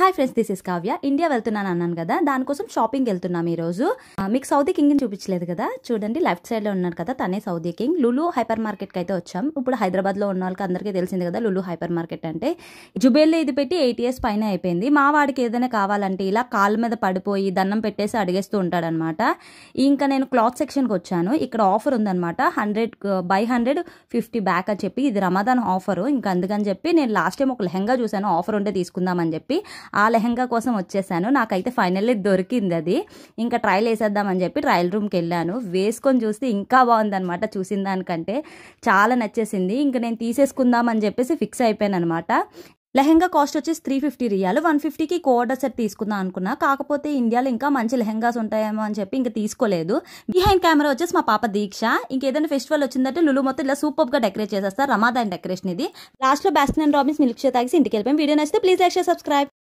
Hi friends, this is Kavya. India వెళ్తున్నాను అన్నాను కదా, దానికోసం షాపింగ్ వెళ్తున్నాం ఈరోజు. మీకు సౌదీ కింగ్ చూపించలేదు కదా, చూడండి లెఫ్ట్ సైడ్ లో ఉన్నారు కదా, తనే Saudi king. Lulu hyper market కి అయితే వచ్చాం. ఇప్పుడు హైదరాబాద్ లో ఉన్న వాళ్ళకి అందరికీ తెలిసింది కదా లులు హైపర్ మార్కెట్ అంటే. జుబేల్లో ఇది పెట్టి 8 years పైన అయిపోయింది. మా వాడికి ఏదైనా కావాలంటే ఇలా కాళ్ళ మీద పడిపోయి దండం పెట్టేసి అడిగేస్తూ ఉంటాడనమాట. ఇంకా నేను క్లాత్ సెక్షన్ కి వచ్చాను. ఇక్కడ ఆఫర్ ఉందనమాట, 100 50 బ్యాక్ అని చెప్పి. ఇది రమదాన్ ఆఫర్. ఇంకా అందుకని చెప్పి నేను లాస్ట్ టైం ఒక లెహంగా చూసాను, ఆఫర్ ఉంటే తీసుకుందామని చెప్పి ఆ లెహంగా కోసం వచ్చేసాను. నాకైతే ఫైనల్లీ దొరికింది అది. ఇంకా ట్రయల్ వేసేద్దామని చెప్పి ట్రయల్ రూమ్కి వెళ్ళాను. వేసుకొని చూస్తే ఇంకా బాగుందనమాట, చూసిన దానికంటే చాలా నచ్చేసింది. ఇంకా నేను తీసేసుకుందామని చెప్పేసి ఫిక్స్ అయిపోయాను అనమాట. లెహంగా కాస్ట్ వచ్చేసి 350 రియాలు. 150కి కోఆర్డర్ సెట్ తీసుకుందాం అనుకున్నా. కాకపోతే ఇండియాలో ఇంకా మంచి లెహంగాస్ ఉంటాయేమో అని చెప్పి ఇంకా తీసుకోలేదు. బిహైండ్ కెమెరా వచ్చేసి మా పాప దీక్ష. ఇంకేదైనా ఫెస్టివల్ వచ్చిందంటే లులు మొత్తం ఇలా సూపర్ గా డెకరేట్ చేసేస్తారు. రమాదాన్ డెకరేషన్ ఇది. లాస్ట్ లో Baskin and Robbins milk shake తాగి ఇంటికి వెళ్ళిపోయాం. వీడియో నచ్చితే ప్లీజ్ లైక్, షేర్, సబ్స్క్రైబ్.